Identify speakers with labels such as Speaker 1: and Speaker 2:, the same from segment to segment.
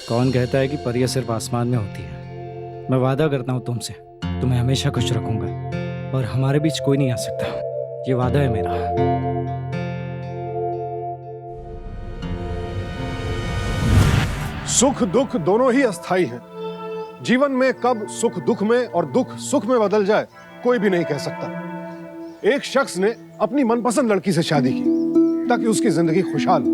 Speaker 1: कौन कहता है कि परियां सिर्फ आसमान में होती है। मैं वादा करता हूँ तुमसे, तुम्हें हमेशा खुश रखूंगा और हमारे बीच कोई नहीं आ सकता। ये वादा है मेरा।
Speaker 2: सुख दुख दोनों ही अस्थाई हैं। जीवन में कब सुख दुख में और दुख सुख में बदल जाए कोई भी नहीं कह सकता। एक शख्स ने अपनी मनपसंद लड़की से शादी की ताकि उसकी जिंदगी खुशहाल हो,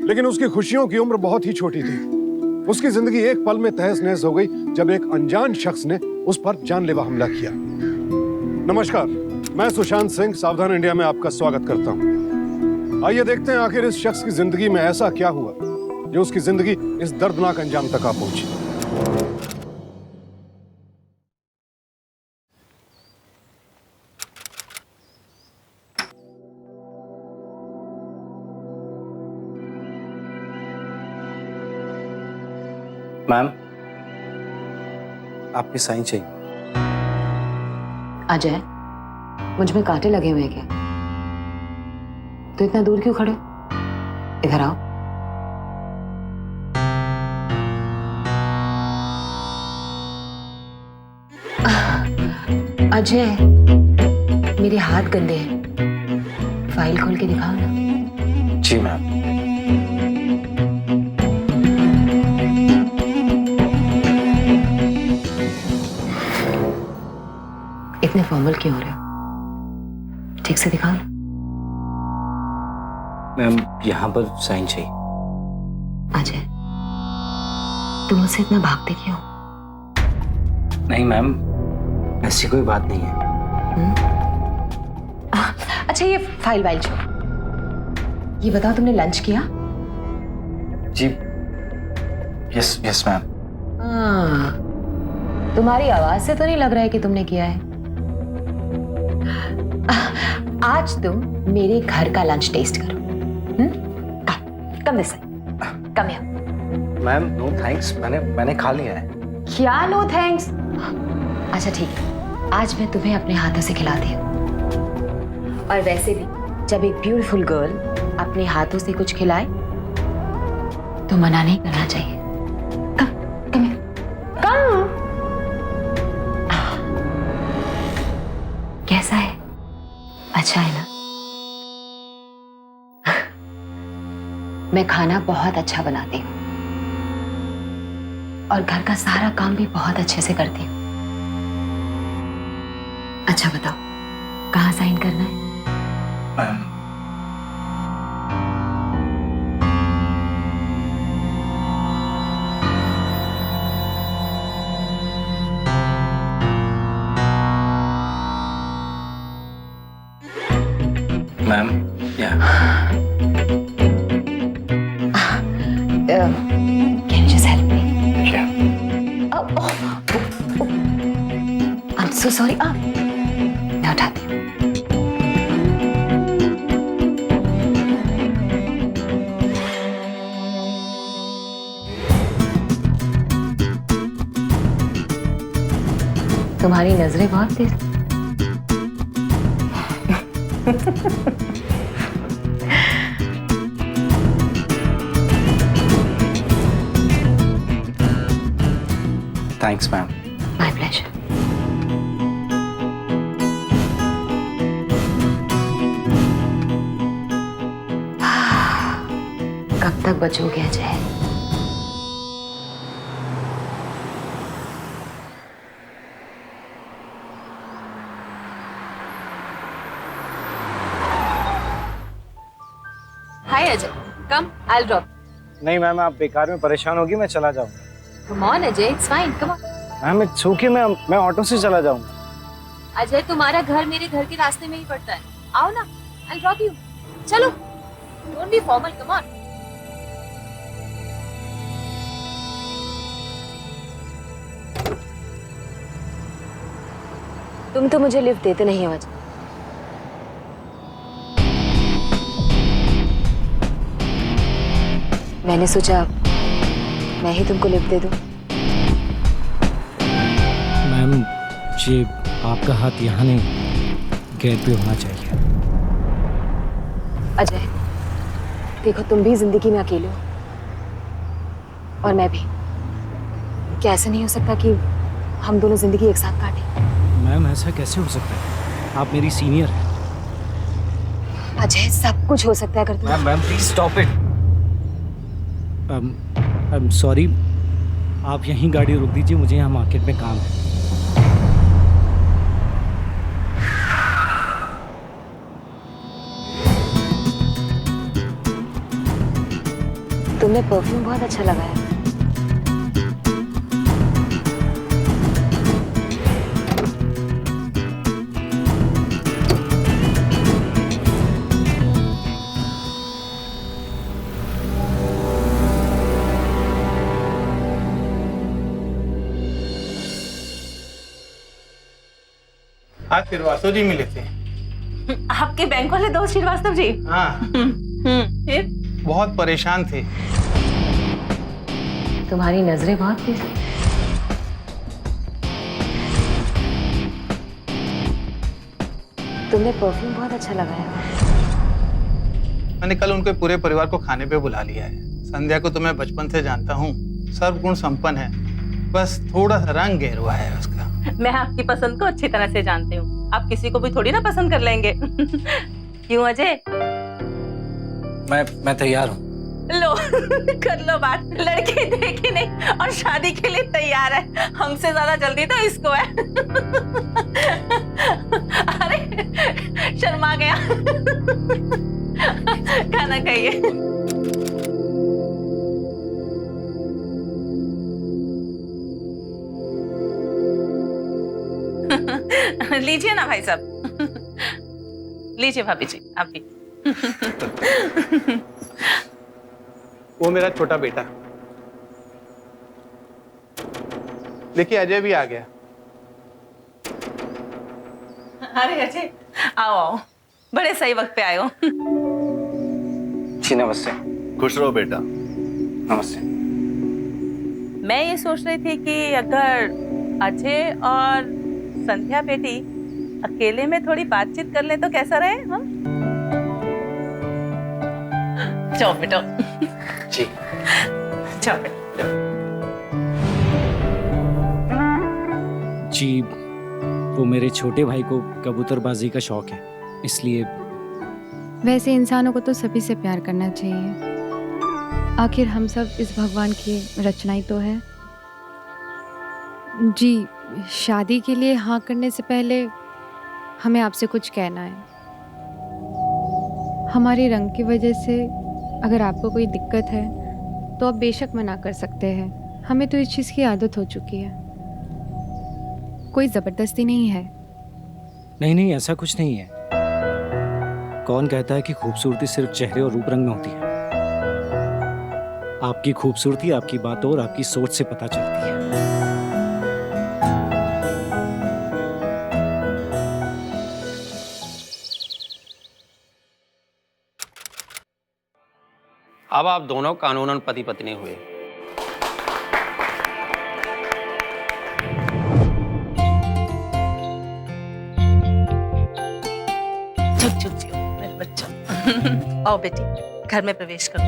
Speaker 2: लेकिन उसकी खुशियों की उम्र बहुत ही छोटी थी। उसकी जिंदगी एक पल में तहस नहस हो गई जब एक अनजान शख्स ने उस पर जानलेवा हमला किया। नमस्कार, मैं सुशांत सिंह सावधान इंडिया में आपका स्वागत करता हूं। आइए देखते हैं आखिर इस शख्स की जिंदगी में ऐसा क्या हुआ जो उसकी जिंदगी इस दर्दनाक अंजाम तक आ पहुंची।
Speaker 1: मैम, आपकी साइन चाहिए।
Speaker 3: अजय, मुझ में कांटे लगे हुए हैं क्या? तो इतना दूर क्यों खड़े हो? इधर आओ। अजय, मेरे हाथ गंदे हैं, फाइल खोल के दिखाओ ना।
Speaker 1: जी मैम।
Speaker 3: इतने फॉर्मल क्यों हो रहे हो? ठीक से दिखाओ।
Speaker 1: मैम, यहाँ पर साइन चाहिए।
Speaker 3: अजय, तुम मुझसे इतना भागते क्यों?
Speaker 1: नहीं मैम, ऐसी कोई बात नहीं है।
Speaker 3: अच्छा, ये फाइल वाइल छोड़, ये बताओ तुमने लंच किया?
Speaker 1: जी यस यस मैम।
Speaker 3: तुम्हारी आवाज से तो नहीं लग रहा है कि तुमने किया है। आज तुम मेरे घर का लंच टेस्ट करो। Come this come here.
Speaker 1: Ma'am no thanks, मैंने खा लिया है।
Speaker 3: क्या नो थैंक्स? अच्छा ठीक है, आज मैं तुम्हें अपने हाथों से खिलाती हूँ। और वैसे भी जब एक ब्यूटीफुल गर्ल अपने हाथों से कुछ खिलाए तो मना नहीं करना चाहिए। कम कम कम। कैसा है? अच्छा है ना? मैं खाना बहुत अच्छा बनाती हूँ और घर का सारा काम भी बहुत अच्छे से करती हूँ। अच्छा बताओ, कहाँ साइन करना है?
Speaker 1: Ma'am, ma'am
Speaker 3: Can you just help me?
Speaker 1: Yeah.
Speaker 3: Oh, I'm so sorry. मैं उठाती हूँ। तुम्हारी नजरें बहुत तेज।
Speaker 1: Thanks ma'am.
Speaker 3: My pleasure. कब तक बचोगे Ajay? Hi Ajay, come, I will drop.
Speaker 1: नहीं मैम, आप बेकार में परेशान होगी, मैं चला जाऊंगा।
Speaker 3: Come on Ajay, it's fine, come on.
Speaker 1: Ma'am it's okay, मैं ऑटो से चला जाऊंगा।
Speaker 3: अजय, तुम्हारा घर मेरे घर के रास्ते में ही पड़ता है। आओ ना, आई विल ड्रॉप यू। चलो, don't be formal, come on. तुम तो मुझे लिफ्ट देते नहीं हो अजय। मैंने सोचा मैं ही तुमको लिफ्ट दे दूं।
Speaker 1: मैम जी, आपका हाथ यहाँ नहीं गेट पे होना चाहिए।
Speaker 3: अजय देखो, तुम भी जिंदगी में अकेले हो। और मैं भी। क्या ऐसा नहीं हो सकता कि हम दोनों जिंदगी एक साथ काटें?
Speaker 1: मैम ऐसा कैसे हो सकता है? आप मेरी सीनियर हैं।
Speaker 3: अजय, सब कुछ हो सकता है अगर तुम।
Speaker 1: Ma'am please stop it. I am sorry, आप यहीं गाड़ी रोक दीजिए, मुझे यहाँ मार्केट में काम है।
Speaker 3: तुम्हें परफ्यूम बहुत अच्छा लगा है।
Speaker 4: आज श्रीवास्तव जी मिले थे।
Speaker 5: आपके बैंक वाले दोस्त श्रीवास्तव जी?
Speaker 4: हाँ,
Speaker 5: फिर?
Speaker 4: बहुत परेशान थे।
Speaker 3: तुम्हारी नजरें बहुत तेज हैं। तुम्हें परफ्यूम बहुत अच्छा लगा है।
Speaker 4: मैंने कल उनके पूरे परिवार को खाने पे बुला लिया है। संध्या को तो मैं बचपन से जानता हूँ, सर्वगुण संपन्न है, बस थोड़ा सा रंग गेरुआ है उसका।
Speaker 5: मैं आपकी पसंद को अच्छी तरह से जानती हूँ। आप किसी को भी थोड़ी ना पसंद कर लेंगे। क्यों अजय?
Speaker 1: मैं तैयार हूँ।
Speaker 5: लो कर लो बात। लड़की देखी नहीं और शादी के लिए तैयार है। हमसे ज्यादा जल्दी तो इसको है। अरे शर्मा गया। खाना खाइए। लीजिए ना भाई साहब। लीजिए भाभी जी, आप भी।
Speaker 4: वो मेरा छोटा बेटा। देखिए अजय भी आ गया।
Speaker 5: अरे अजय, आओ आओ, बड़े सही वक्त पे आए हो।
Speaker 1: जी नमस्ते।
Speaker 6: खुश रहो बेटा।
Speaker 1: नमस्ते।
Speaker 5: मैं ये सोच रही थी कि अगर अजय और संध्या बेटी अकेले में थोड़ी बातचीत कर ले तो कैसा रहे? हम जाओ बेटा।
Speaker 1: जी
Speaker 5: जाओ बेटा।
Speaker 1: जी, वो मेरे छोटे भाई को कबूतरबाजी का शौक है, इसलिए।
Speaker 7: वैसे इंसानों को तो सभी से प्यार करना चाहिए। आखिर हम सब इस भगवान की रचना ही तो है। जी, शादी के लिए हाँ करने से पहले हमें आपसे कुछ कहना है। हमारे रंग की वजह से अगर आपको कोई दिक्कत है तो आप बेशक मना कर सकते हैं। हमें तो इस चीज़ की आदत हो चुकी है। कोई ज़बरदस्ती नहीं है।
Speaker 1: नहीं नहीं, ऐसा कुछ नहीं है। कौन कहता है कि खूबसूरती सिर्फ चेहरे और रूप रंग में होती है? आपकी खूबसूरती आपकी बातों और आपकी सोच से पता चलती है।
Speaker 8: अब आप दोनों कानूनन पति पत्नी हुए।
Speaker 5: झुक झुक जियो मेरे बच्चा। आओ बेटी, घर में प्रवेश करो।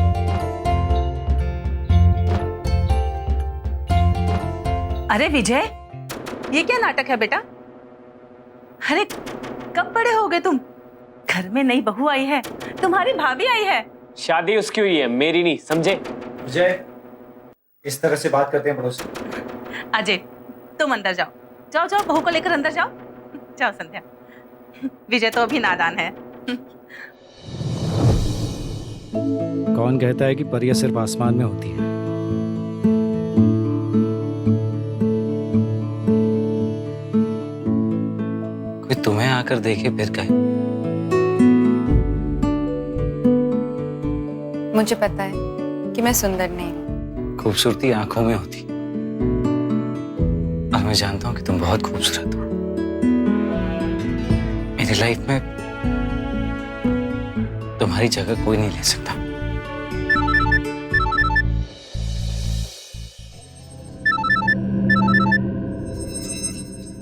Speaker 5: अरे विजय, ये क्या नाटक है बेटा? अरे कब बड़े हो गए तुम? घर में नई बहू आई है, तुम्हारी भाभी आई है।
Speaker 9: शादी उसकी हुई है, मेरी नहीं, समझे?
Speaker 1: विजय, इस तरह से बात करते हैं बड़ों से?
Speaker 5: अजय, तुम अंदर जाओ। जाओ जाओ, बहू को लेकर अंदर जाओ। जाओ संध्या। विजय तो अभी नादान है।
Speaker 1: कौन कहता है कि परियां सिर्फ आसमान में होती है?
Speaker 10: कोई तुम्हें आकर देखे फिर कहे।
Speaker 7: मुझे पता है कि मैं सुंदर नहीं हूँ।
Speaker 10: खूबसूरती आंखों में होती, और मैं जानता हूँ कि तुम बहुत खूबसूरत हो। मेरी लाइफ में तुम्हारी जगह कोई नहीं ले सकता।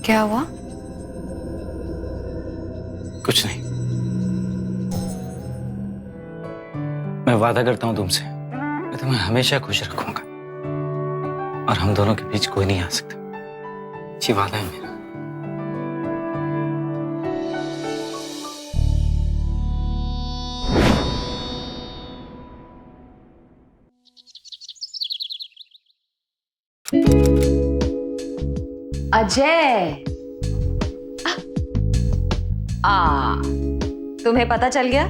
Speaker 7: क्या हुआ?
Speaker 10: कुछ नहीं। मैं वादा करता हूं तुमसे, मैं तुम्हें हमेशा खुश रखूंगा। और हम दोनों के बीच कोई नहीं आ सकता। ये वादा है मेरा।
Speaker 3: अजय, तुम्हें पता चल गया?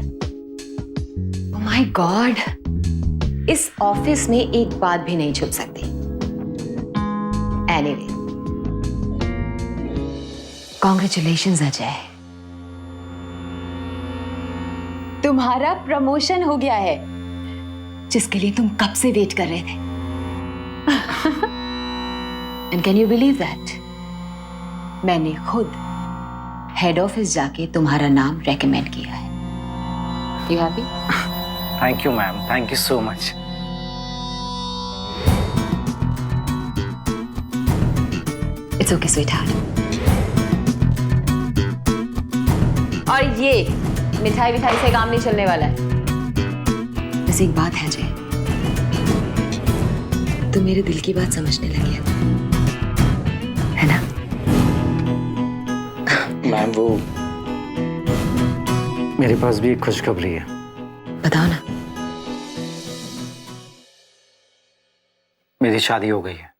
Speaker 3: ओह माय गॉड, इस ऑफिस में एक बात भी नहीं छुप सकती। एनीवे, कॉन्ग्रेचुलेशंस अजय, तुम्हारा प्रमोशन हो गया है, जिसके लिए तुम कब से वेट कर रहे थे। And can you believe that मैंने खुद हेड ऑफिस जाके तुम्हारा नाम रेकमेंड किया है। You happy?
Speaker 10: Thank you ma'am, thank you so much.
Speaker 3: It's okay sweetheart. और ये मिठाई विठाई से काम नहीं चलने वाला है। बस एक बात है अजय, तुम मेरे दिल की बात समझने लगे हो, है ना?
Speaker 10: मैम वो मेरे पास भी एक खुशखबरी है।
Speaker 3: बताओ ना।
Speaker 10: मेरी शादी हो गई है।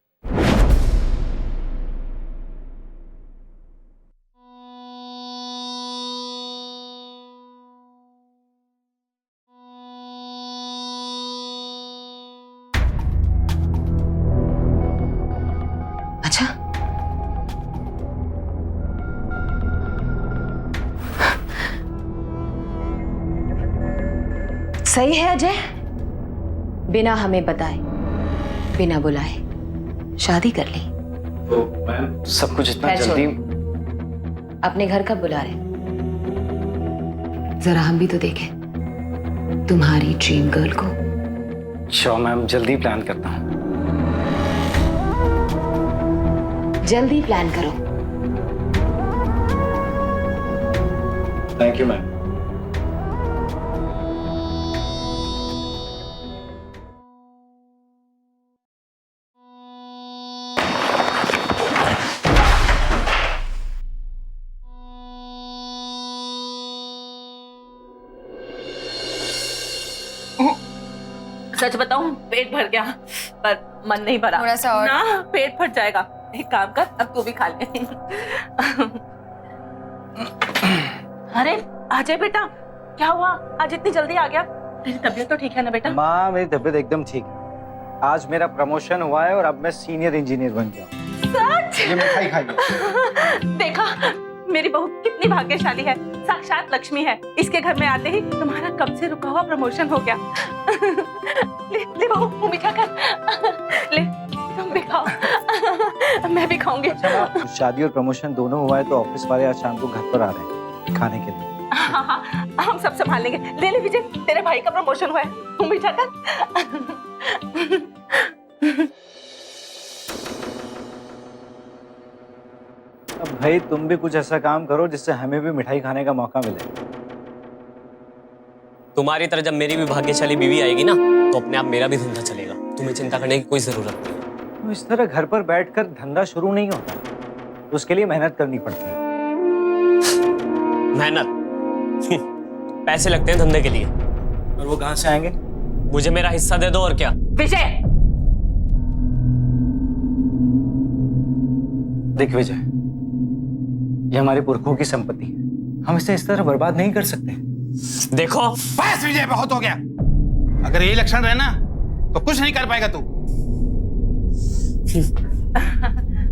Speaker 3: अच्छा, सही है अजय, बिना हमें बताए, बिना बुलाए शादी कर ली।
Speaker 10: तो मैम सब कुछ इतना
Speaker 3: खैर
Speaker 10: जल्दी।
Speaker 3: अपने घर कब बुला रहे? जरा हम भी तो देखें तुम्हारी ड्रीम गर्ल को।
Speaker 10: श्योर मैम, जल्दी प्लान करता हूँ।
Speaker 3: जल्दी प्लान करो।
Speaker 10: Thank you ma'am.
Speaker 5: सच बताऊं, पेट भर गया पर मन नहीं भरा।
Speaker 3: थोड़ा सा और।
Speaker 5: ना, पेट फट जाएगा। एक काम कर, अब तू भी खा ले। अरे अजय बेटा, क्या हुआ? आज इतनी जल्दी आ गया? तेरी तबीयत तो ठीक है ना बेटा?
Speaker 1: माँ, मेरी तबीयत एकदम ठीक है। आज मेरा प्रमोशन हुआ है और अब मैं सीनियर इंजीनियर बन गया हूँ।
Speaker 5: सच?
Speaker 1: ये मिठाई खाइए।
Speaker 5: देखा, मेरी बहू कितनी भाग्यशाली है, साक्षात लक्ष्मी है। इसके घर में आते ही तुम्हारा कब से रुका हुआ प्रमोशन हो गया। ले बहू, मुंह मीठा कर। ले, तुम भी खाओ। मैं भी खाऊंगी।
Speaker 1: अच्छा, शादी और प्रमोशन दोनों हुआ है तो ऑफिस वाले आज शाम को घर पर आ रहे हैं खाने के लिए।
Speaker 5: हाँ, हम सब संभाल लेंगे। ले ले विजय, तेरे भाई का प्रमोशन हुआ है, मुंह मीठा कर।
Speaker 1: अब भाई तुम भी कुछ ऐसा काम करो जिससे हमें भी मिठाई खाने का मौका मिले।
Speaker 9: तुम्हारी तरह जब मेरी भी भाग्यशाली बीवी आएगी ना, तो अपने आप मेरा भी धंधा चलेगा। तुम्हें चिंता करने की कोई जरूरत नहीं।
Speaker 1: तो इस तरह घर पर बैठकर धंधा शुरू नहीं होता, तो उसके लिए मेहनत करनी पड़ती है।
Speaker 9: मेहनत? पैसे लगते हैं धंधे के लिए।
Speaker 1: और वो कहाँ से आएंगे?
Speaker 9: मुझे मेरा हिस्सा दे दो और क्या।
Speaker 5: विजय,
Speaker 1: देख विजय, ये हमारे पुरखों की संपत्ति है, हम इसे इस तरह बर्बाद नहीं कर सकते।
Speaker 9: देखो,
Speaker 4: बस विजय, बहुत हो गया। अगर यही लक्षण रहे ना तो कुछ नहीं कर पाएगा तू।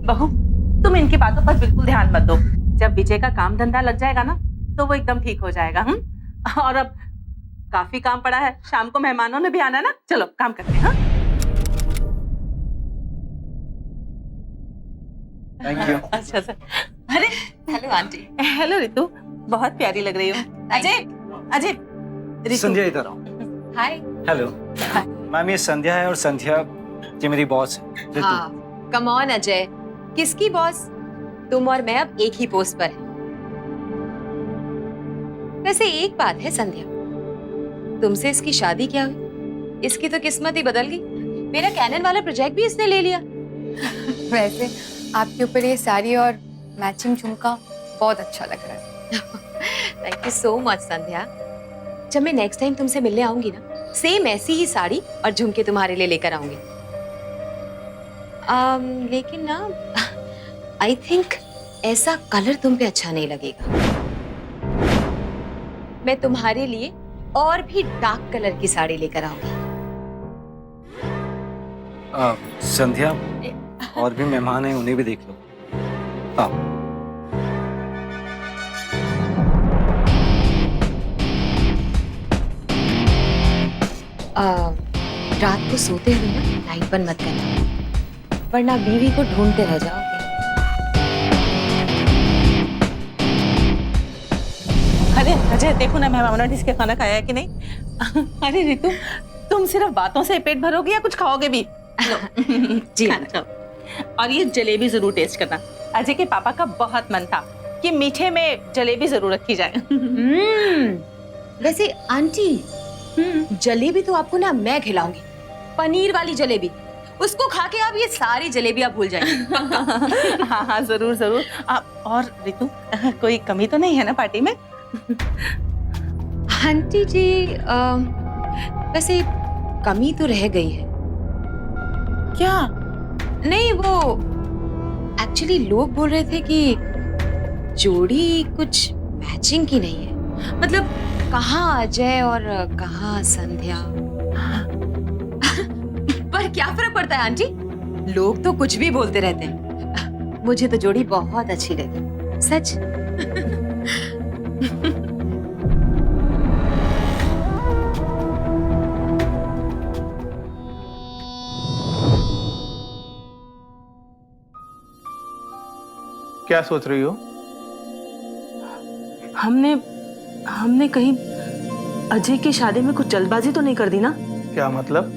Speaker 5: बहू, तुम इनकी बातों पर बिल्कुल ध्यान मत दो। जब विजय का काम धंधा लग जाएगा ना, तो वो एकदम ठीक हो जाएगा। और अब काफी काम पड़ा है, शाम को मेहमानों ने भी आना है ना। चलो काम करते हैं।
Speaker 1: Thank you.
Speaker 5: अच्छा सर। अरे
Speaker 3: हेलो आंटी।
Speaker 5: हेलो रितु, बहुत प्यारी लग रही हो। अजय, अजय, रितु।
Speaker 1: संध्या इधर आओ।
Speaker 3: हाय।
Speaker 1: हेलो मैम, ये संध्या है और संध्या ये मेरी बॉस है रितु।
Speaker 3: हाँ, कम ऑन अजय, किसकी बॉस? तुम और मैं अब एक ही पोस्ट पर हैं। वैसे एक बात है संध्या, तुमसे इसकी शादी क्या हुई? इसकी तो किस्मत ही बदल गई। मेरा कैनन वाला प्रोजेक्ट भी इसने ले लिया।
Speaker 7: वैसे आपके ऊपर ये साड़ी और मैचिंग झुमका बहुत अच्छा लग रहा है।
Speaker 3: थैंक यू सो मच संध्या। जब मैं नेक्स्ट टाइम तुमसे मिलने आऊंगी ना, सेम ऐसी ही साड़ी और झुमके तुम्हारे लिए लेकर आऊंगी। लेकिन ना आई थिंक ऐसा कलर तुम पे अच्छा नहीं लगेगा। मैं तुम्हारे लिए और भी डार्क कलर की साड़ी लेकर आऊंगी।
Speaker 1: संध्या, और भी मेहमान हैं, उन्हें भी देख लो। आओ।
Speaker 3: रात को सोते हुए ना लाइट बंद मत करना, वरना बीवी को ढूंढते रह जाओगे।
Speaker 5: अरे अजय, देखो ना मेहमानों ने इसके खाना खाया है कि नहीं। अरे रितु, तुम सिर्फ बातों से पेट भरोगे या कुछ खाओगे भी?
Speaker 3: जी
Speaker 5: खाओ। और ये जलेबी जरूर टेस्ट करना। अजय के पापा का बहुत मन था कि मीठे में जलेबी जरूर रखी जाए।
Speaker 3: वैसे आंटी, जलेबी तो आपको ना मैं खिलाऊंगी, पनीर वाली जलेबी। उसको खा के आप ये सारी जलेबियां भूल जाएंगे।
Speaker 5: हाँ हाँ, जरूर जरूर। और रितु, कोई कमी तो नहीं है ना पार्टी में?
Speaker 3: आंटी जी, वैसे कमी तो रह गई है।
Speaker 5: क्या?
Speaker 3: नहीं, वो एक्चुअली लोग बोल रहे थे कि जोड़ी कुछ मैचिंग की नहीं है। मतलब कहाँ अजय और कहाँ संध्या। पर क्या फर्क पड़ता है आंटी, लोग तो कुछ भी बोलते रहते हैं। मुझे तो जोड़ी बहुत अच्छी लगी, सच।
Speaker 4: क्या सोच रही हो?
Speaker 5: हमने कहीं अजय की शादी में कुछ जल्दबाजी तो नहीं कर दी ना?
Speaker 4: क्या मतलब?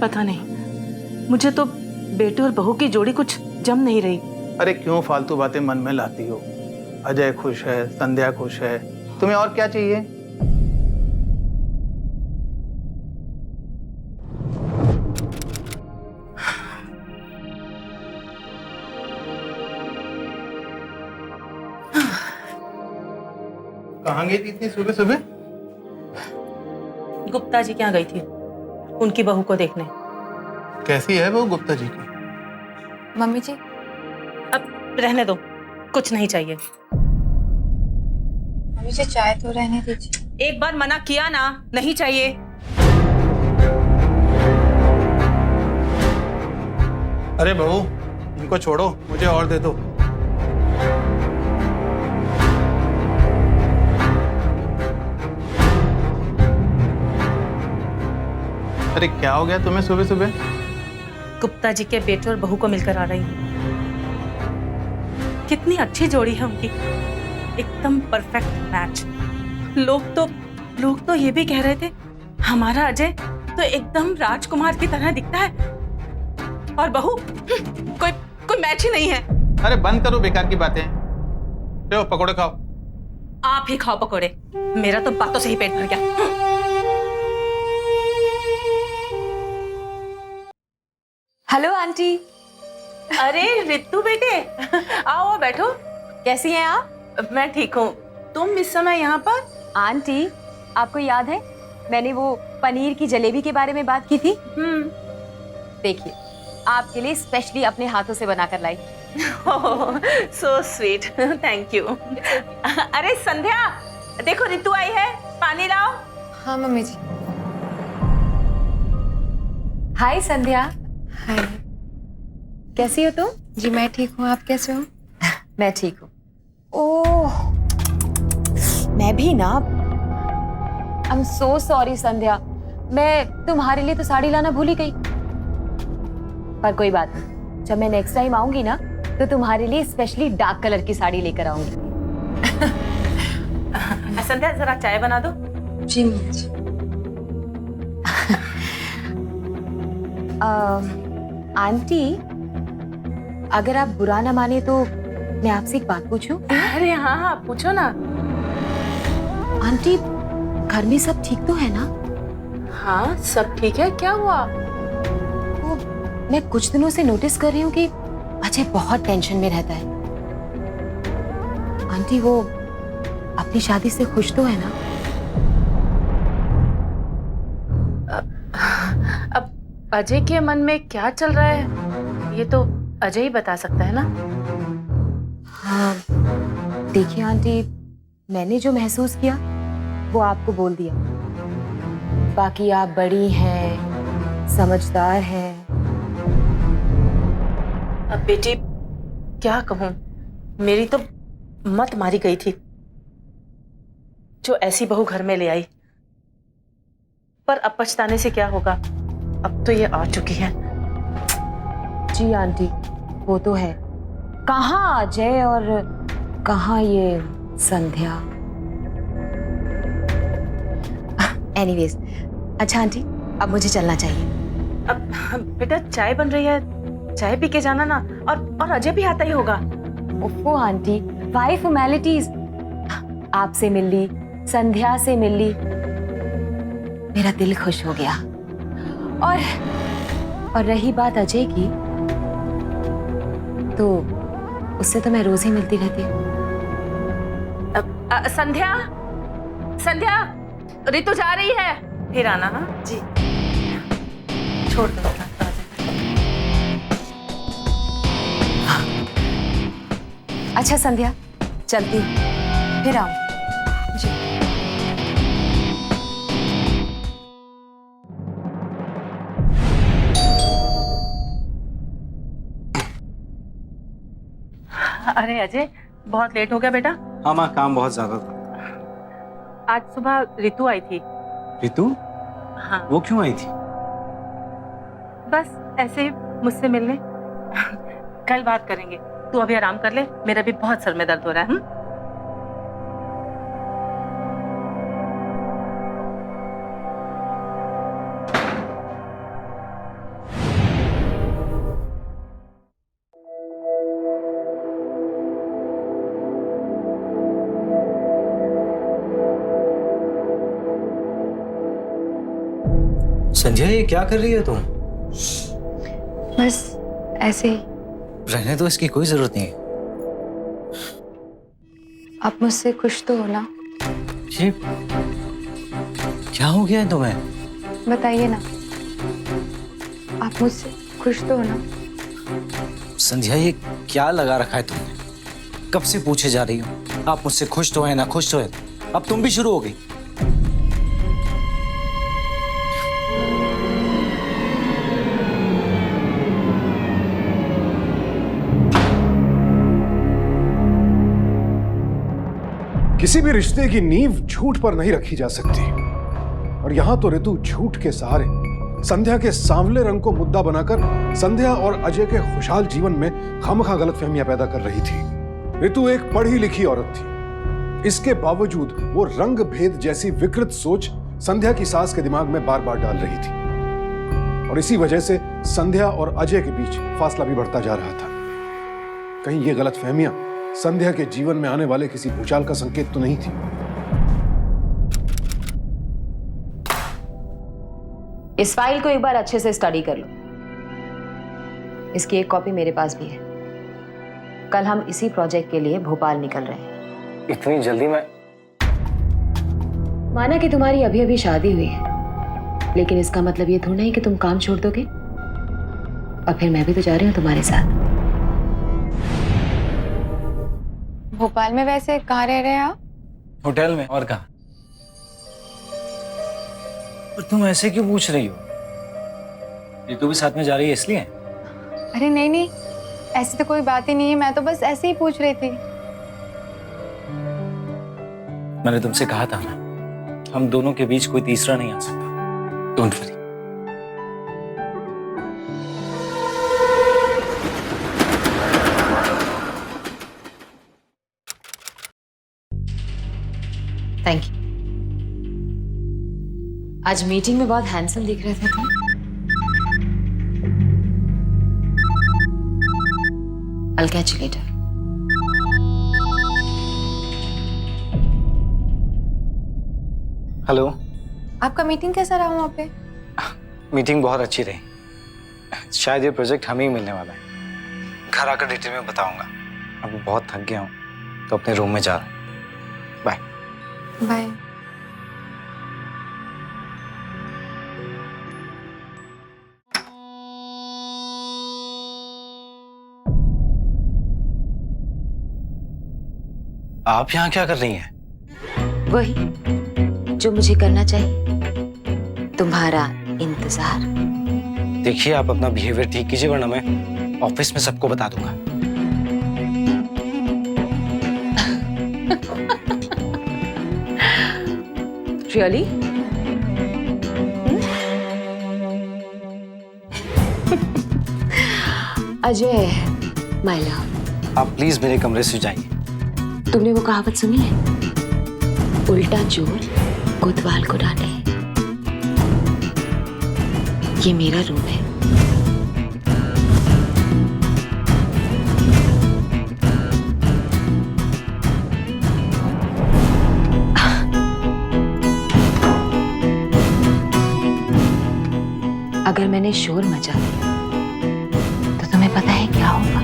Speaker 5: पता नहीं, मुझे तो बेटे और बहू की जोड़ी कुछ जम नहीं रही।
Speaker 4: अरे क्यों फालतू बातें मन में लाती हो? अजय खुश है, संध्या खुश है, तुम्हें और क्या चाहिए? कहाँ गई थी इतनी सुबह सुबह?
Speaker 5: गुप्ता जी क्या गई थी उनकी बहू को देखने।
Speaker 4: कैसी है वो गुप्ता जी की?
Speaker 7: मम्मी जी,
Speaker 5: अब रहने दो, कुछ नहीं चाहिए।
Speaker 7: मम्मी जी चाय तो रहने दीजिए।
Speaker 5: एक बार मना किया ना, नहीं चाहिए।
Speaker 4: अरे बहू, इनको छोड़ो, मुझे और दे दो। अरे क्या हो गया तुम्हें सुबह सुबह?
Speaker 5: गुप्ता जी के बेटे और बहू को मिलकर आ रही हूँ। कितनी अच्छी जोड़ी है उनकी, एकदम परफेक्ट मैच। लोग तो ये भी कह रहे थे हमारा अजय तो एकदम राजकुमार की तरह दिखता है, और बहू कोई मैच ही नहीं है।
Speaker 4: अरे बंद करो बेकार की बातें। लो पकोड़े खाओ।
Speaker 5: आप ही खाओ पकोड़े, मेरा तो बातों से ही पेट भर गया।
Speaker 3: Hello aunty.
Speaker 5: अरे रितु बेटे, आओ बैठो।
Speaker 3: कैसी हैं आप?
Speaker 5: मैं ठीक हूँ, तुम इस समय यहाँ पर?
Speaker 3: आंटी, आपको याद है मैंने वो पनीर की जलेबी के बारे में बात की थी? देखिए, आपके लिए स्पेशली अपने हाथों से बनाकर लाई।
Speaker 5: So sweet, thank you. अरे संध्या, देखो रितु आई है, पानी लाओ।
Speaker 7: हाँ मम्मी जी।
Speaker 3: हाय संध्या।
Speaker 7: हाय।
Speaker 3: कैसी हो तुम?
Speaker 7: जी मैं ठीक हूँ, आप कैसे हो?
Speaker 3: मैं ठीक हूँ। ओह, मैं भी ना। आई एम सो सॉरी संध्या, मैं तुम्हारे लिए तो साड़ी लाना भूल ही गई। पर कोई बात नहीं, जब मैं नेक्स्ट टाइम आऊंगी ना तो तुम्हारे लिए स्पेशली डार्क कलर की साड़ी लेकर आऊंगी।
Speaker 5: संध्या जरा चाय बना दो।
Speaker 7: जी मम्मी जी।
Speaker 3: आंटी, अगर आप बुरा ना माने तो मैं आपसे एक बात पूछूं?
Speaker 5: अरे हाँ हाँ, पूछो ना।
Speaker 3: आंटी, घर में सब ठीक तो है ना?
Speaker 5: हाँ सब ठीक है, क्या हुआ?
Speaker 3: वो मैं कुछ दिनों से नोटिस कर रही हूँ कि अजय बहुत टेंशन में रहता है। आंटी, वो अपनी शादी से खुश तो है ना?
Speaker 5: अब अजय के मन में क्या चल रहा है ये तो अजय ही बता सकता है ना।
Speaker 3: हाँ, देखिए आंटी, मैंने जो महसूस किया वो आपको बोल दिया। बाकी आप बड़ी हैं, समझदार हैं।
Speaker 5: अब बेटी क्या कहूँ, मेरी तो मत मारी गई थी जो ऐसी बहू घर में ले आई। पर अब पछताने से क्या होगा, अब तो ये आ चुकी है।
Speaker 3: जी आंटी, वो तो है। कहाँ अजय और कहाँ ये संध्या। एनीवेज, अच्छा आंटी, अब मुझे चलना चाहिए।
Speaker 5: अब बेटा चाय बन रही है, चाय पी के जाना ना। और अजय भी आता ही होगा।
Speaker 3: ओफो आंटी, वाई फॉर्मेलिटीज। आपसे मिल ली, संध्या से मिल ली, मेरा दिल खुश हो गया। और रही बात अजय की, तो उससे तो मैं रोज ही मिलती रहती हूँ।
Speaker 5: संध्या, संध्या, रितु जा रही है, फिर आना। हाँ जी, छोड़ दो।
Speaker 3: अच्छा संध्या, चलती हूँ, फिर आओ। जी।
Speaker 5: अरे अजय, बहुत लेट हो गया बेटा।
Speaker 1: हाँ माँ, काम बहुत ज्यादा था।
Speaker 5: आज सुबह रितु आई थी।
Speaker 1: रितु?
Speaker 5: हाँ,
Speaker 1: वो क्यों आई थी?
Speaker 5: बस ऐसे ही मुझसे मिलने। कल बात करेंगे, तू अभी आराम कर ले, मेरा भी बहुत सर में दर्द हो रहा है।
Speaker 10: संजय, ये क्या कर रही है तुम?
Speaker 7: बस ऐसे ही।
Speaker 10: रहने तो इसकी कोई जरूरत नहीं है।
Speaker 7: आप मुझसे खुश तो हो ना?
Speaker 10: ये क्या हो गया है तुम्हें?
Speaker 7: बताइए ना, आप मुझसे खुश तो हो ना?
Speaker 10: संध्या, ये क्या लगा रखा है तुमने? कब से पूछे जा रही हो आप मुझसे खुश तो है ना, खुश तो है। अब तुम भी शुरू हो गई।
Speaker 2: किसी भी रिश्ते की नींव झूठ पर नहीं रखी जा सकती, और यहां तो ऋतु झूठ के सहारे संध्या के सांवले रंग को मुद्दा बनाकर संध्या और अजय के खुशहाल जीवन में खामखा गलतफहमियां पैदा कर रही थी। ऋतु एक पढ़ी लिखी औरत थी, इसके बावजूद वो रंग भेद जैसी विकृत सोच संध्या की सास के दिमाग में बार बार डाल रही थी, और इसी वजह से संध्या और अजय के बीच फासला भी बढ़ता जा रहा था। कहीं ये गलतफहमियां संध्या के जीवन में आने वाले किसी भूचाल का संकेत तो नहीं थी?
Speaker 3: इस फाइल को एक बार अच्छे से स्टडी कर लो। इसकी एक कॉपी मेरे पास भी है। कल हम इसी प्रोजेक्ट के लिए भोपाल निकल रहे हैं।
Speaker 10: इतनी जल्दी?
Speaker 3: माना कि तुम्हारी अभी अभी शादी हुई है, लेकिन इसका मतलब ये थोड़ा नहीं कि तुम काम छोड़ दोगे। और फिर मैं भी तो जा रही हूँ तुम्हारे साथ।
Speaker 7: भोपाल में वैसे कहाँ रह रहे हैं आप?
Speaker 10: होटल में, और कहाँ? पर तुम ऐसे क्यों पूछ रही हो? रितु भी साथ में जा रही है इसलिए?
Speaker 7: अरे नहीं नहीं, ऐसी तो कोई बात ही नहीं है, मैं तो बस ऐसे ही पूछ रही थी।
Speaker 10: मैंने तुमसे कहा था ना, हम दोनों के बीच कोई तीसरा नहीं आ सकता। Don't worry.
Speaker 3: Thank you. आज मीटिंग में बहुत हैंडसम दिख रहे थे तुम। I'll catch you later.
Speaker 10: Hello.
Speaker 7: आपका मीटिंग कैसा रहा वहाँ पे?
Speaker 10: मीटिंग बहुत अच्छी रही। शायद ये प्रोजेक्ट हमें ही मिलने वाला है। घर आकर डिटेल में बताऊंगा। अभी बहुत थक गया हूँ तो अपने रूम में जा रहा हूँ। बाय।
Speaker 7: बाय।
Speaker 10: आप यहाँ क्या कर रही हैं?
Speaker 3: वही जो मुझे करना चाहिए, तुम्हारा इंतजार।
Speaker 10: देखिए, आप अपना बिहेवियर ठीक कीजिए वरना मैं ऑफिस में सबको बता दूंगा।
Speaker 3: रियली? अजय, माय लव,
Speaker 10: आप प्लीज मेरे कमरे से जाइए।
Speaker 3: तुमने वो कहावत सुनी है, उल्टा चोर कोतवाल को डांटे। ये मेरा रूम है। अगर मैंने शोर मचा दिया तो तुम्हें पता है क्या होगा?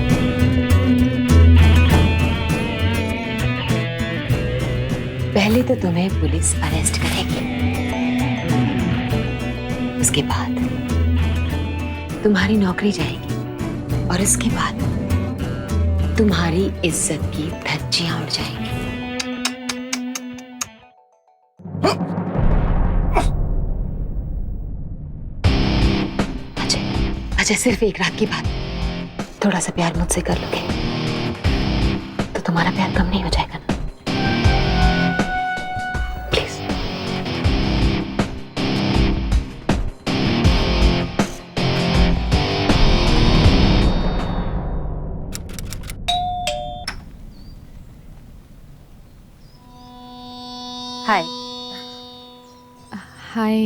Speaker 3: पहले तो तुम्हें पुलिस अरेस्ट करेगी, उसके बाद तुम्हारी नौकरी जाएगी और उसके बाद तुम्हारी इज्जत की धज्जियां उड़ जाएंगी। अजय, सिर्फ एक रात की बात, थोड़ा सा प्यार मुझसे कर लोगे तो तुम्हारा प्यार कम नहीं हो जाएगा ना? प्लीज। हाय।
Speaker 7: हाय,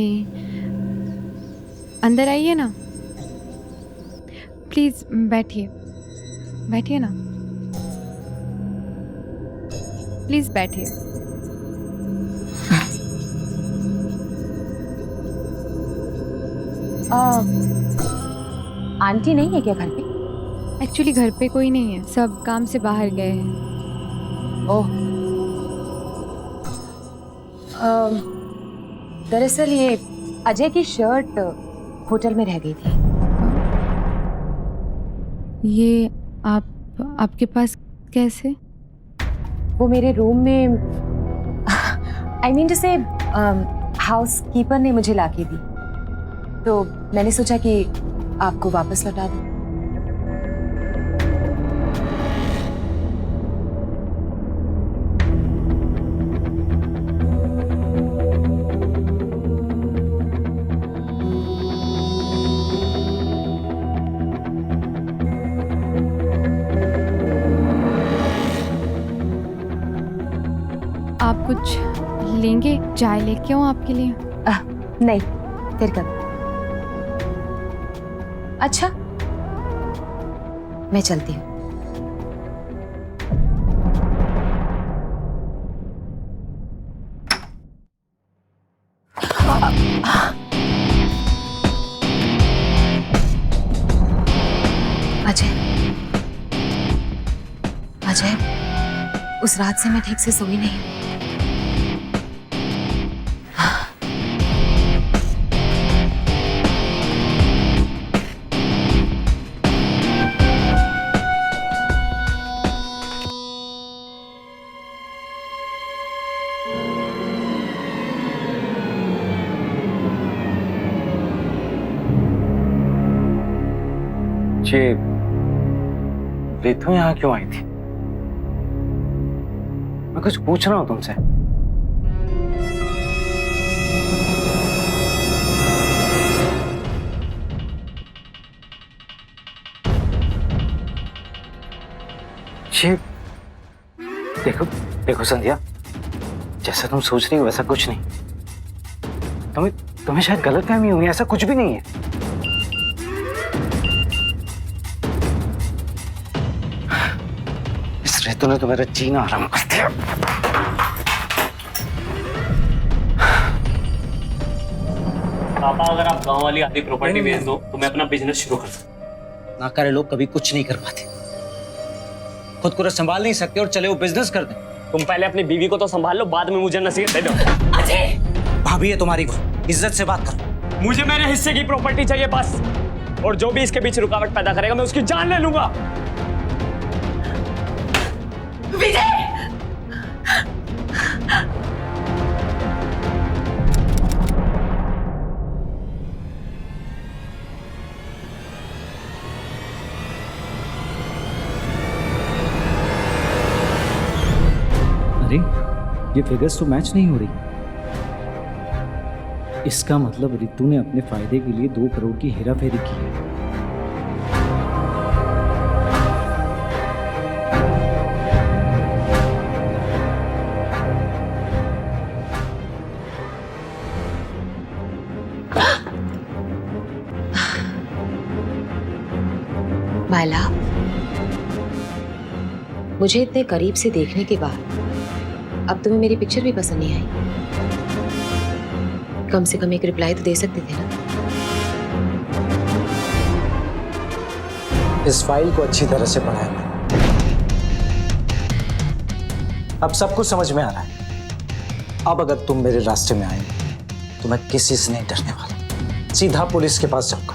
Speaker 7: अंदर आइए ना प्लीज। बैठिए, बैठिए ना प्लीज, बैठिए।
Speaker 3: आंटी नहीं है क्या घर पे?
Speaker 7: एक्चुअली घर पे कोई नहीं है, सब काम से बाहर गए हैं।
Speaker 3: ओह, दरअसल ये अजय की शर्ट होटल में रह गई थी।
Speaker 7: ये आपके पास कैसे?
Speaker 3: वो मेरे रूम में आई मीन जैसे हाउसकीपर ने मुझे लाके दी, तो मैंने सोचा कि आपको वापस लौटा दूं।
Speaker 7: आप कुछ लेंगे? चाय लेके आऊं आपके लिए?
Speaker 3: नहीं, फिर कब? अच्छा, मैं चलती हूँ। अजय, अजय, उस रात से मैं ठीक से सोई नहीं हूँ।
Speaker 10: ये रितु यहाँ क्यों आई थी? मैं कुछ पूछ रहा हूँ तुमसे। ये देखो देखो संध्या, जैसा तुम सोच रही हो वैसा कुछ नहीं। तुम्हें शायद गलतफहमी हुई, ऐसा कुछ भी नहीं है। इस रितु ने तो मेरा जीना हराम कर दिया।
Speaker 9: पापा अगर आप गांव वाली आधी प्रॉपर्टी बेच दो तो मैं अपना बिजनेस शुरू कर सकता
Speaker 10: ना करे लोग कभी कुछ नहीं कर पाते, खुद को तो संभाल नहीं सकते और चले वो बिजनेस कर दें।
Speaker 9: हूँ। तुम पहले अपनी बीवी को तो संभाल लो, बाद में मुझे नसीहत दे दो।
Speaker 10: भाभी है तुम्हारी, को इज्जत से बात करो।
Speaker 9: मुझे मेरे हिस्से की प्रॉपर्टी चाहिए बस, और जो भी इसके बीच रुकावट पैदा करेगा मैं उसकी जान ले लूंगा।
Speaker 5: विजय!
Speaker 1: अरे ये फिगर्स तो मैच नहीं हो रही। इसका मतलब रितु ने अपने फायदे के लिए 2 करोड़ की हेराफेरी की है।
Speaker 3: बाला, मुझे इतने करीब से देखने के बाद अब तुम्हें मेरी पिक्चर भी पसंद नहीं आई? कम से कम एक रिप्लाई तो दे सकते थे ना।
Speaker 10: इस फाइल को अच्छी तरह से पढ़ा है मैंने, अब सब कुछ समझ में आ रहा है। अब अगर तुम मेरे रास्ते में आए तो मैं किसी से नहीं डरने वाला, सीधा पुलिस के पास जाऊंगा।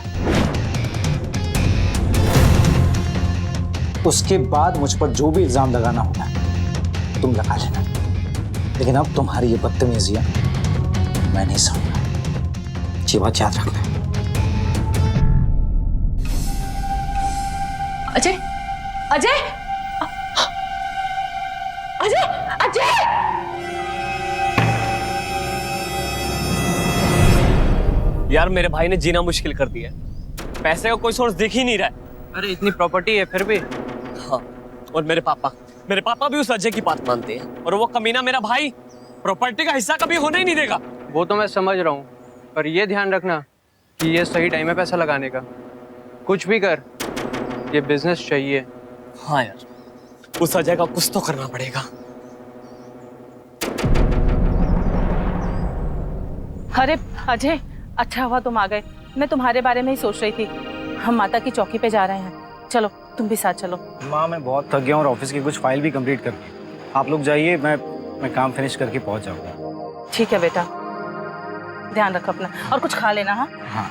Speaker 10: उसके बाद मुझ पर जो भी इल्जाम लगाना होगा तुम लगा लेना, लेकिन अब तुम्हारी ये बदतमीजियां मैं नहीं सहूंगा, ये बात याद रखना।
Speaker 5: अजय! अजय! अजय! अजय!
Speaker 9: यार मेरे भाई ने जीना मुश्किल कर दिया है, पैसे का कोई सोर्स दिख ही नहीं रहा है।
Speaker 8: अरे इतनी प्रॉपर्टी है फिर भी।
Speaker 9: हाँ, और मेरे पापा भी उस अजय की बात मानते हैं, और वो कमीना मेरा भाई प्रॉपर्टी का हिस्सा कभी होने ही नहीं देगा।
Speaker 8: वो तो मैं समझ रहा हूँ, पर ये ध्यान रखना कि ये सही टाइम है पैसा लगाने का। कुछ भी कर, ये बिजनेस चाहिए।
Speaker 9: हाँ यार, उस अजय का कुछ तो करना पड़ेगा।
Speaker 5: अरे अजय, अच्छा हुआ तुम आ गए। मैं तुम्हारे बारे में ही सोच रही थी। हम माता की चौकी पे जा रहे हैं, चलो तुम भी साथ चलो।
Speaker 1: माँ मैं बहुत थक गया हूँ और ऑफिस की कुछ फाइल भी कंप्लीट करनी है। आप लोग जाइए, मैं काम फिनिश करके पहुँच जाऊँगा।
Speaker 5: ठीक है बेटा, ध्यान रखो अपना, और कुछ खा लेना। हाँ
Speaker 1: हाँ।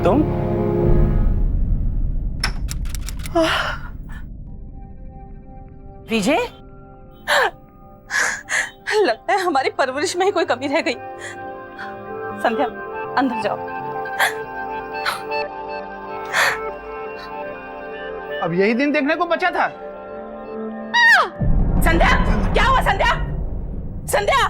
Speaker 1: तुम
Speaker 5: विजय, लगता है हमारी परवरिश में ही कोई कमी रह गई। संध्या अंदर जाओ।
Speaker 4: अब यही दिन देखने को बचा था।
Speaker 5: संध्या, क्या हुआ संध्या? संध्या!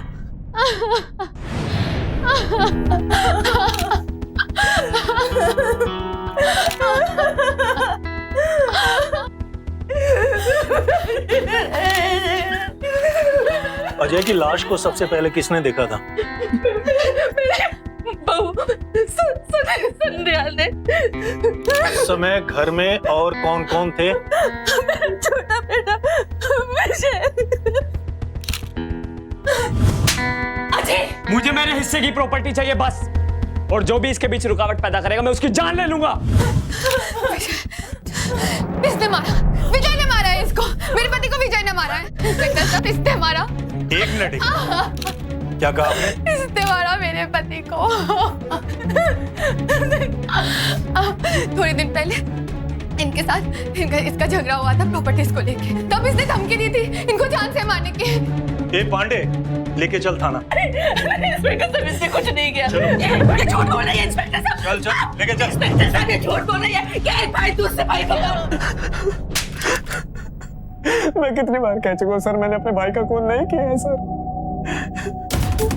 Speaker 6: अजय की लाश को सबसे पहले किसने देखा था?
Speaker 5: बहू संध्या ने।
Speaker 6: उस समय घर में और कौन कौन थे?
Speaker 5: मेरा छोटा बेटा विजय। अजय!
Speaker 9: मुझे मेरे हिस्से की प्रॉपर्टी चाहिए बस, और जो भी इसके बीच रुकावट पैदा करेगा मैं उसकी जान ले लूंगा।
Speaker 7: इसने मारा, विजय ने मारा है इसको। मेरे पति को विजय ने मारा है। इंस्पेक्टर साहब, इसने मारा।
Speaker 6: एक मिनट, क्या कहा आपने?
Speaker 7: इसने मारा मेरे पति को। थोड़े दिन पहले इनके साथ इसका झगड़ा हुआ था प्रॉपर्टीज को लेके, तब इसने धमकी दी थी इनको जान से मारने की।
Speaker 6: ए पांडे, लेके चल थाना।
Speaker 5: इंस्पेक्टर साहब, इसने कुछ नहीं किया। ये झूठ बोल रही है इंस्पेक्टर साहब।
Speaker 6: चल चल, लेके चल।
Speaker 5: इंस्पेक्टर साहब, ये झूठ बोल रही है। क्या एक भाई दूसरे भाई को?
Speaker 9: मैं कितनी बार कह चुका हूँ सर, मैंने अपने भाई का खून नहीं किया है सर।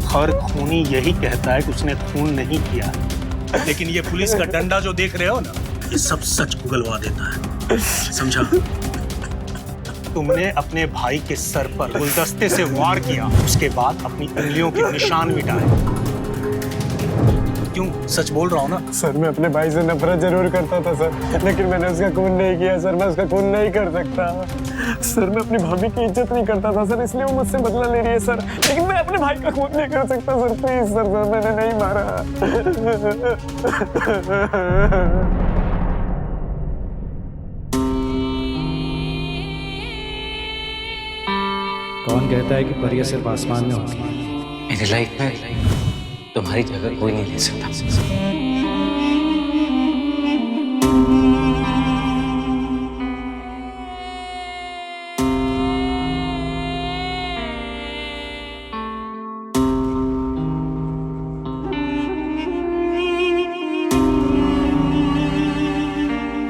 Speaker 6: हर खूनी यही कहता है कि उसने खून नहीं किया, लेकिन ये पुलिस का डंडा जो देख रहे हो ना, ये सब सच उगलवा देता है, समझा? तुमने अपने भाई के सर पर गुलदस्ते से वार किया, उसके बाद अपनी उंगलियों के निशान मिटाए। क्यों? सच बोल रहा हूँ ना।
Speaker 11: सर मैं अपने भाई से नफरत जरूर करता था सर, लेकिन मैंने उसका खून नहीं किया सर। मैं उसका खून नहीं कर सकता सर। मैं अपनी भाभी की इज्जत नहीं करता था सर, इसलिए वो मुझसे बदला ले रही है सर। लेकिन मैं अपने भाई का खून नहीं कर सकता सर। प्लीज सर, मैंने नहीं मारा।
Speaker 1: कौन कहता है कि परियां सिर्फ आसमान में होती है?
Speaker 10: मेरी लाइफ में तुम्हारी जगह कोई नहीं ले सकता।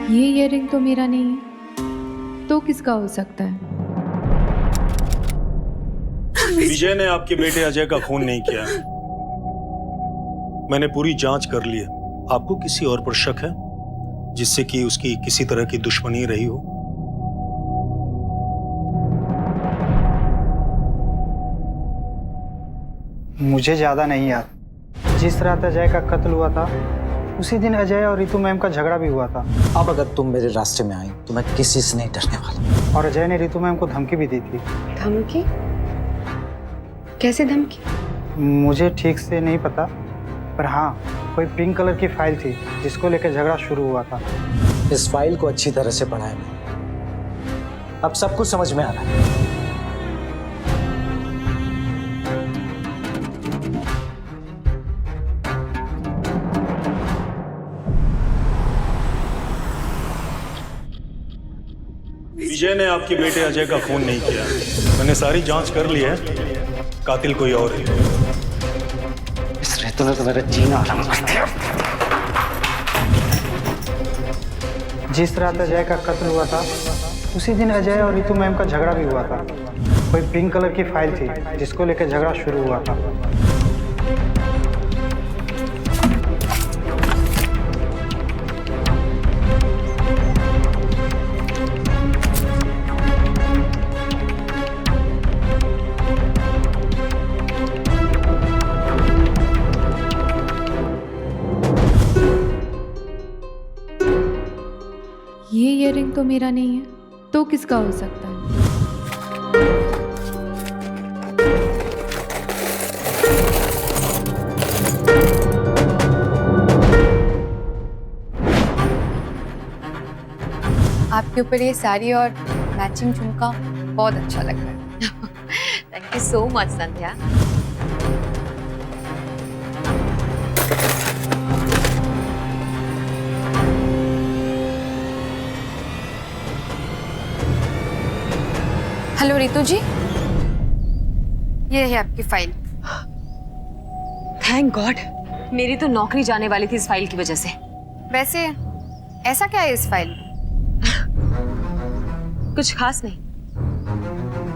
Speaker 7: ये ईयररिंग तो मेरा नहीं है, तो किसका हो सकता है?
Speaker 6: विजय ने आपके बेटे अजय का खून नहीं किया। मैंने पूरी जांच कर ली है। आपको किसी और पर शक है जिससे कि उसकी किसी तरह की दुश्मनी रही हो?
Speaker 12: मुझे ज्यादा नहीं याद। जिस रात अजय का कत्ल हुआ था उसी दिन अजय और रितु मैम का झगड़ा भी हुआ था।
Speaker 10: अब अगर तुम मेरे रास्ते में आई तो मैं किसी से नहीं डरने वाला।
Speaker 12: और अजय ने रितु मैम को धमकी भी दी थी।
Speaker 7: धमकी? कैसे धमकी?
Speaker 12: मुझे ठीक से नहीं पता, पर हाँ कोई पिंक कलर की फाइल थी जिसको लेकर झगड़ा शुरू हुआ था।
Speaker 10: इस फाइल को अच्छी तरह से पढ़ा है मैंने, अब सब कुछ समझ में आ रहा है।
Speaker 6: विजय ने आपके बेटे अजय का खून नहीं किया। मैंने सारी जांच कर ली है, कातिल कोई और है।
Speaker 10: इस रितु ने तो मेरा जीना हराम कर दिया।
Speaker 12: जिस रात अजय का कत्ल हुआ था उसी दिन अजय और रितु मैम का झगड़ा भी हुआ था। कोई पिंक कलर की फाइल थी जिसको लेकर झगड़ा शुरू हुआ था।
Speaker 7: ये ईयररिंग तो मेरा नहीं है, तो किसका हो सकता है?
Speaker 13: आपके ऊपर ये साड़ी और मैचिंग झुमका बहुत अच्छा लग रहा है।
Speaker 3: Thank you so much Sandhya.
Speaker 13: Hello Ritu ji, ये है आपकी फाइल।
Speaker 3: थैंक गॉड, मेरी तो नौकरी जाने वाली थी इस फाइल की वजह से।
Speaker 13: वैसे ऐसा क्या है इस फाइल?
Speaker 3: कुछ खास नहीं।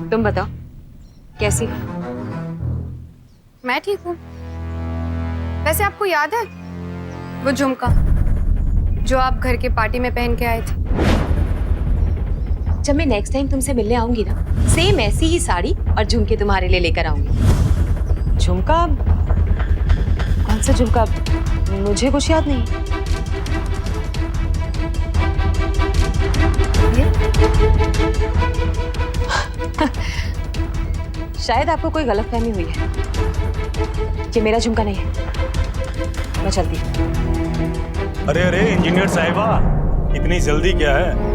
Speaker 3: तुम बताओ कैसी?
Speaker 13: मैं ठीक हूँ। वैसे आपको याद है वो झुमका जो आप घर के पार्टी में पहन के आए थे?
Speaker 3: जब मैं नेक्स्ट टाइम तुमसे मिलने आऊंगी ना, सेम ऐसी ही साड़ी और झुमके तुम्हारे लिए लेकर आऊंगी। झुमका? कौन सा झुमका? मुझे कुछ याद नहीं। शायद आपको कोई गलतफहमी हुई है। ये मेरा झुमका नहीं है। मैं चलती हूँ।
Speaker 6: अरे अरे इंजीनियर साहिबा, इतनी जल्दी क्या है?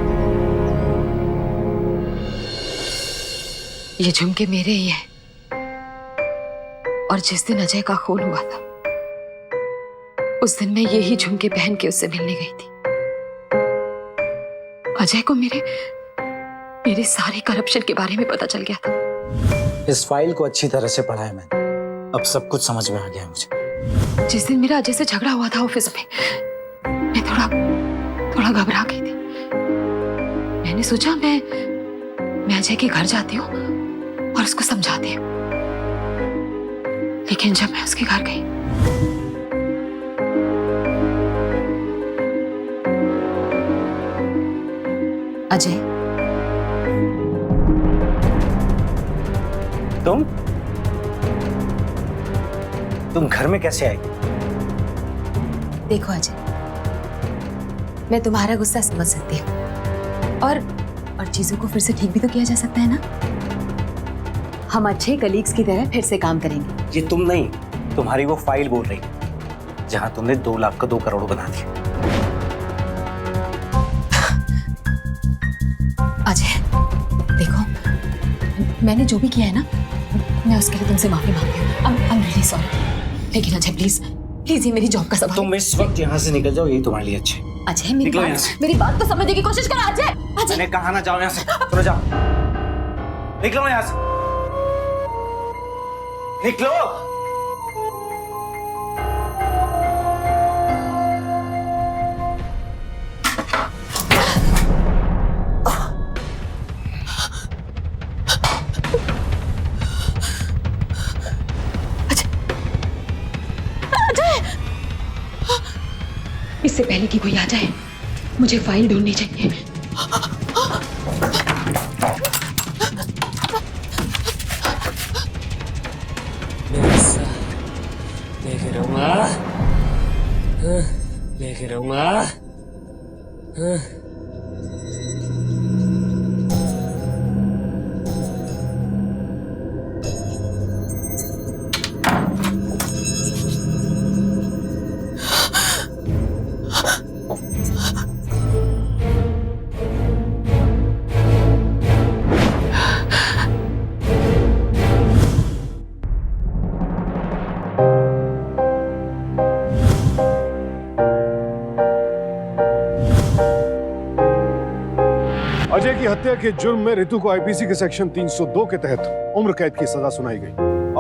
Speaker 3: ये झुमके मेरे ही हैं। और जिस दिन अजय का खून हुआ था उस दिन मैं यही झुमके पहन के उससे मिलने गई थी। अजय को मेरे सारे करप्शन के बारे में पता चल गया था।
Speaker 10: इस फाइल को अच्छी तरह से पढ़ा है मैंने, अब सब कुछ समझ में आ गया है मुझे।
Speaker 3: जिस दिन मेरा अजय से झगड़ा हुआ था ऑफिस में, मैं थोड़ा घबरा गई थी। मैंने सोचा मैं अजय के घर जाती हूँ और उसको समझाती हूँ। लेकिन जब मैं उसके घर गई, अजय,
Speaker 10: तुम घर में कैसे आई?
Speaker 3: देखो अजय, मैं तुम्हारा गुस्सा समझ सकती हूँ और चीजों को फिर से ठीक भी तो किया जा सकता है ना। हम अच्छे कलीग्स की तरह फिर से काम करेंगे।
Speaker 10: ये तुम नहीं, तुम्हारी वो फाइल बोल रही जहां तुमने 2 लाख का 2 करोड़ बना दिया।
Speaker 3: अजय देखो, मैंने जो भी किया है ना, मैं उसके लिए तुमसे माफी मांगती हूँ। I am really sorry. लेकिन अजय प्लीज प्लीज, ये मेरी जॉब का सवाल।
Speaker 10: तुम इस वक्त यहाँ से निकल जाओ, यही तुम्हारे लिए अच्छे।
Speaker 3: अजय मेरी बात तो समझने की कोशिश करो। अजय अजय,
Speaker 10: मैंने कहा ना जाओ यहाँ से, चलो जाओ, निकलो यहाँ से, निकलो।
Speaker 3: इससे पहले कि कोई आ जाए, मुझे फाइल ढूंढनी चाहिए।
Speaker 9: लेके रहूंगा, लेके रहूंगा।
Speaker 2: अजय की हत्या के जुर्म में रितु को आईपीसी के सेक्शन 302 के तहत उम्र कैद की सजा सुनाई गई।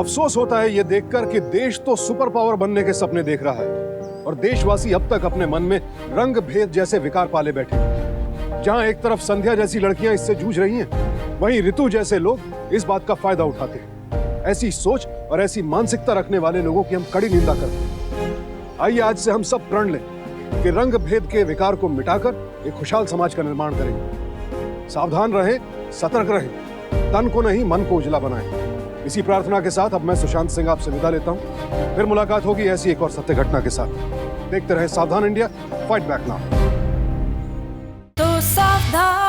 Speaker 2: अफसोस होता है यह देखकर कि देश तो सुपर पावर बनने के सपने देख रहा है और देशवासी अब तक अपने मन में रंग भेद जैसे विकार पाले बैठे हैं। जहां एक तरफ संध्या जैसी लड़कियां इससे जूझ रही हैं, वहीं रितु जैसे लोग इस बात का फायदा उठाते हैं। ऐसी सोच और ऐसी मानसिकता रखने वाले लोगों की हम कड़ी निंदा करते हैं। आइए आज से हम सब प्रण लें कि रंग भेद के विकार को मिटाकर एक खुशहाल समाज का निर्माण करेंगे। सावधान रहें, सतर्क रहें, तन को नहीं मन को उजला बनाएं। इसी प्रार्थना के साथ अब मैं सुशांत सिंह आपसे विदा लेता हूं। फिर मुलाकात होगी ऐसी एक और सत्य घटना के साथ। देखते रहें सावधान इंडिया, फाइट बैक नाउ।
Speaker 14: तो सावधान।